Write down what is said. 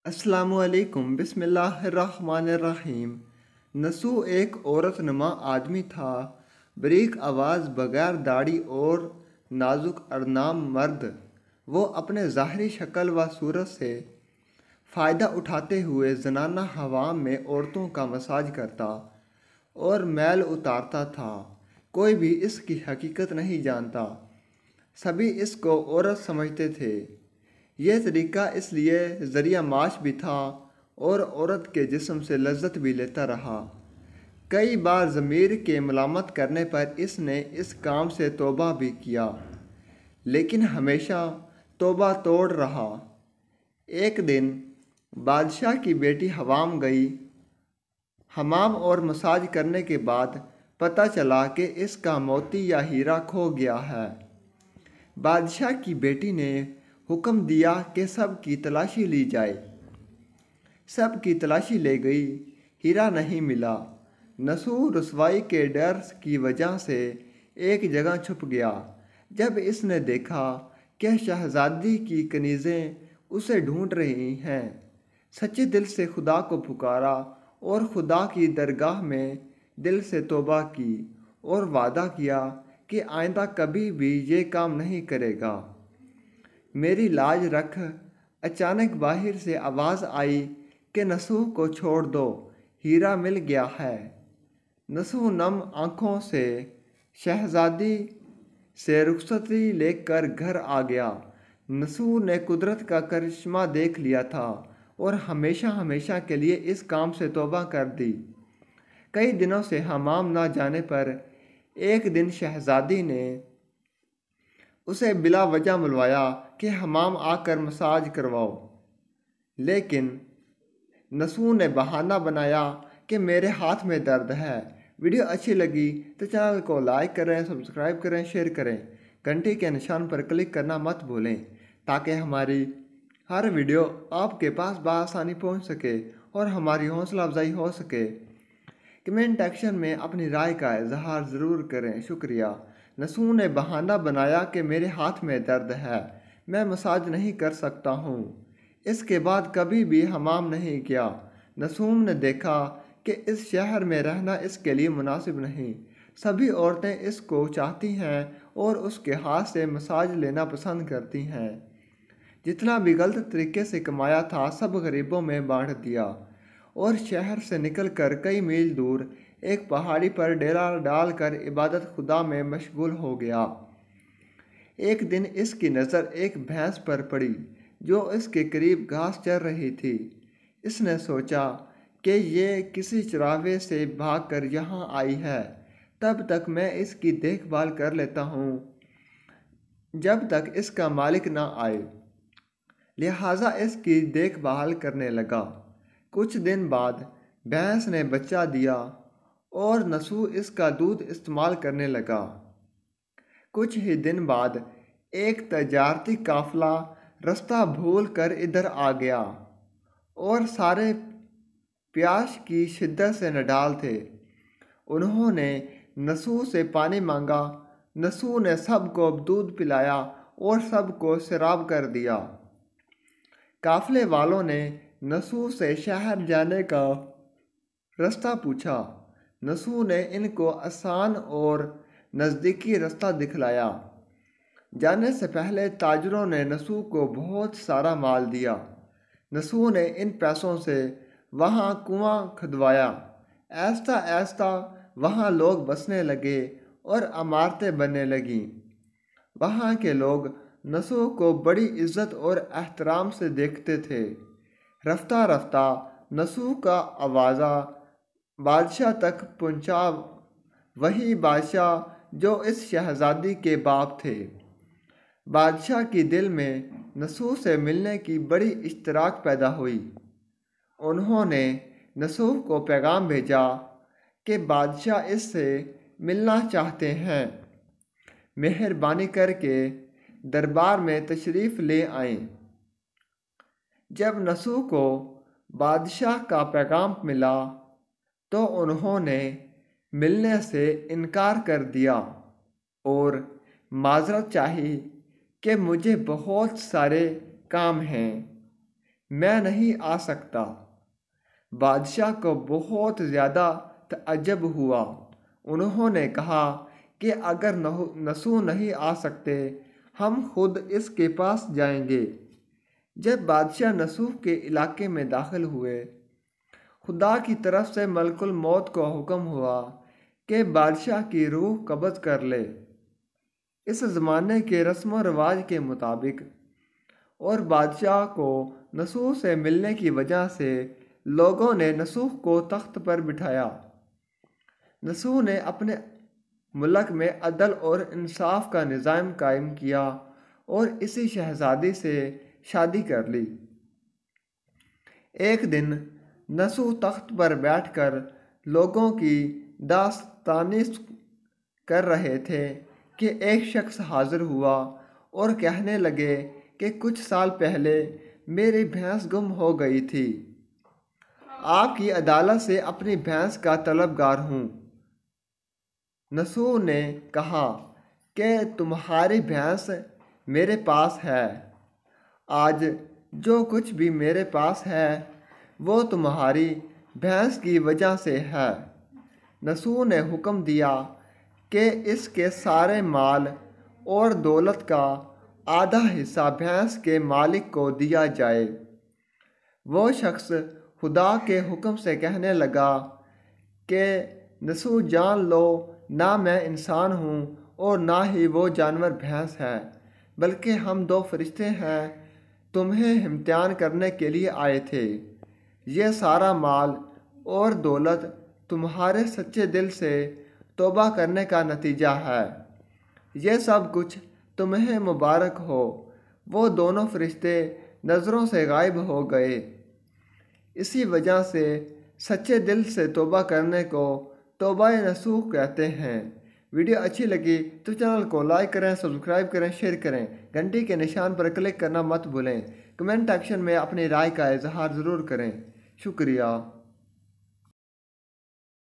السلام علیکم، بسم اللہ الرحمن الرحیم۔ نسو ایک عورت نما آدمی تھا، بریک آواز، بغیر داڑھی اور نازک ارنام مرد۔ وہ اپنے ظاہری شکل و صورت سے فائدہ اٹھاتے ہوئے زنانہ عوام میں عورتوں کا مساج کرتا اور میل اتارتا تھا۔ کوئی بھی اس کی حقیقت نہیں جانتا، سبھی اس کو عورت سمجھتے تھے۔ یہ طریقہ اس لیے ذریعہ معاش بھی تھا اور عورت کے جسم سے لذت بھی لیتا رہا۔ کئی بار ضمیر کے ملامت کرنے پر اس نے اس کام سے توبہ بھی کیا، لیکن ہمیشہ توبہ توڑ رہا۔ ایک دن بادشاہ کی بیٹی حمام گئی۔ حمام اور مساج کرنے کے بعد پتہ چلا کہ اس کا موتی یا ہیرا کھو گیا ہے۔ بادشاہ کی بیٹی نے حکم دیا کہ سب کی تلاشی لی جائے۔ سب کی تلاشی لے گئی، ہیرا نہیں ملا۔ نسو رسوائی کے ڈر کی وجہ سے ایک جگہ چھپ گیا۔ جب اس نے دیکھا کہ شہزادی کی کنیزیں اسے ڈھونڈ رہی ہیں، سچے دل سے خدا کو پکارا اور خدا کی درگاہ میں دل سے توبہ کی اور وعدہ کیا کہ آئندہ کبھی بھی یہ کام نہیں کرے گا۔ میری لاج رکھ۔ اچانک باہر سے آواز آئی کہ نسو کو چھوڑ دو، ہیرا مل گیا ہے۔ نسو نم آنکھوں سے شہزادی سے رخصتی لے کر گھر آ گیا۔ نسو نے قدرت کا کرشمہ دیکھ لیا تھا اور ہمیشہ ہمیشہ کے لیے اس کام سے توبہ کر دی۔ کئی دنوں سے حمام نہ جانے پر ایک دن شہزادی نے اسے بلا وجہ بلوایا کہ حمام آ کر مساج کرواؤ، لیکن نسو نے بہانہ بنایا کہ میرے ہاتھ میں درد ہے۔ ویڈیو اچھی لگی تو چینل کو لائک کریں، سبسکرائب کریں، شیئر کریں، گھنٹی کے نشان پر کلک کرنا مت بھولیں تاکہ ہماری ہر ویڈیو آپ کے پاس بآسانی پہنچ سکے اور ہماری حوصلہ افزائی ہو سکے۔ کمنٹ ایکشن میں اپنی رائے کا اظہار ضرور کریں، شکریہ۔ نسو نے بہانہ بنایا کہ میرے ہاتھ میں درد ہے، میں مساج نہیں کر سکتا ہوں۔ اس کے بعد کبھی بھی حمام نہیں کیا۔ نسوم نے دیکھا کہ اس شہر میں رہنا اس کے لیے مناسب نہیں۔ سبھی عورتیں اس کو چاہتی ہیں اور اس کے ہاتھ سے مساج لینا پسند کرتی ہیں۔ جتنا بھی غلط طریقے سے کمایا تھا سب غریبوں میں بانٹ دیا اور شہر سے نکل کر کئی میل دور ایک پہاڑی پر ڈیرا ڈال کر عبادت خدا میں مشغول ہو گیا۔ ایک دن اس کی نظر ایک بھینس پر پڑی جو اس کے قریب گھاس چر رہی تھی۔ اس نے سوچا کہ یہ کسی چراغے سے بھاگ کر یہاں آئی ہے، تب تک میں اس کی دیکھ بھال کر لیتا ہوں جب تک اس کا مالک نہ آئے۔ لہٰذا اس کی دیکھ بھال کرنے لگا۔ کچھ دن بعد بھینس نے بچہ دیا اور نسو اس کا دودھ استعمال کرنے لگا۔ کچھ ہی دن بعد ایک تجارتی قافلہ رستہ بھول کر ادھر آ گیا اور سارے پیاس کی شدت سے نڈال تھے۔ انہوں نے نسو سے پانی مانگا۔ نسو نے سب کو دودھ پلایا اور سب کو سیراب کر دیا۔ قافلے والوں نے نسو سے شہر جانے کا راستہ پوچھا۔ نسو نے ان کو آسان اور نزدیکی راستہ دکھلایا۔ جانے سے پہلے تاجروں نے نسو کو بہت سارا مال دیا۔ نسو نے ان پیسوں سے وہاں کنواں کھدوایا۔ آہستہ آہستہ وہاں لوگ بسنے لگے اور عمارتیں بننے لگیں۔ وہاں کے لوگ نسو کو بڑی عزت اور احترام سے دیکھتے تھے۔ رفتہ رفتہ نسو کا آوازہ بادشاہ تک پہنچا، وہی بادشاہ جو اس شہزادی کے باپ تھے۔ بادشاہ کی دل میں نسو سے ملنے کی بڑی اشتیاق پیدا ہوئی۔ انہوں نے نسو کو پیغام بھیجا کہ بادشاہ اس سے ملنا چاہتے ہیں، مہربانی کر کے دربار میں تشریف لے آئیں۔ جب نسو کو بادشاہ کا پیغام ملا تو انہوں نے ملنے سے انکار کر دیا اور معذرت چاہی کہ مجھے بہت سارے کام ہیں۔ میں نہیں آ سکتا۔ بادشاہ کو بہت زیادہ تعجب ہوا۔ انہوں نے کہا کہ اگر نسو نہیں آ سکتے ہم خود اس کے پاس جائیں گے۔ جب بادشاہ نسوح کے علاقے میں داخل ہوئے، خدا کی طرف سے ملک الموت کو حکم ہوا کہ بادشاہ کی روح قبض کر لے۔ اس زمانے کے رسم و رواج کے مطابق اور بادشاہ کو نسوح سے ملنے کی وجہ سے لوگوں نے نسوح کو تخت پر بٹھایا۔ نسوح نے اپنے ملک میں عدل اور انصاف کا نظام قائم کیا اور اسی شہزادی سے شادی کر لی۔ ایک دن نسوح تخت پر بیٹھ کر لوگوں کی داستانی کر رہے تھے کہ ایک شخص حاضر ہوا اور کہنے لگے کہ کچھ سال پہلے میری بھینس گم ہو گئی تھی۔ آپ کی عدالت سے اپنی بھینس کا طلبگار ہوں۔ نسوح نے کہا کہ تمہاری بھینس میرے پاس ہے۔ آج جو کچھ بھی میرے پاس ہے وہ تمہاری بھینس کی وجہ سے ہے۔ نسوح نے حکم دیا کہ اس کے سارے مال اور دولت کا آدھا حصہ بھینس کے مالک کو دیا جائے۔ وہ شخص خدا کے حکم سے کہنے لگا کہ نسوح جان لو نہ میں انسان ہوں اور نہ ہی وہ جانور بھینس ہے، بلکہ ہم دو فرشتے ہیں تمہیں امتحان کرنے کے لیے آئے تھے۔ یہ سارا مال اور دولت تمہارے سچے دل سے توبہ کرنے کا نتیجہ ہے۔ یہ سب کچھ تمہیں مبارک ہو۔ وہ دونوں فرشتے نظروں سے غائب ہو گئے۔ اسی وجہ سے سچے دل سے توبہ کرنے کو توبہ نصوح کہتے ہیں۔ ویڈیو اچھی لگی تو چینل کو لائک کریں، سبسکرائب کریں، شیئر کریں، گھنٹی کے نشان پر کلک کرنا مت بھولیں۔ کمنٹ ایکشن میں اپنی رائے کا اظہار ضرور کریں۔ شکریہ۔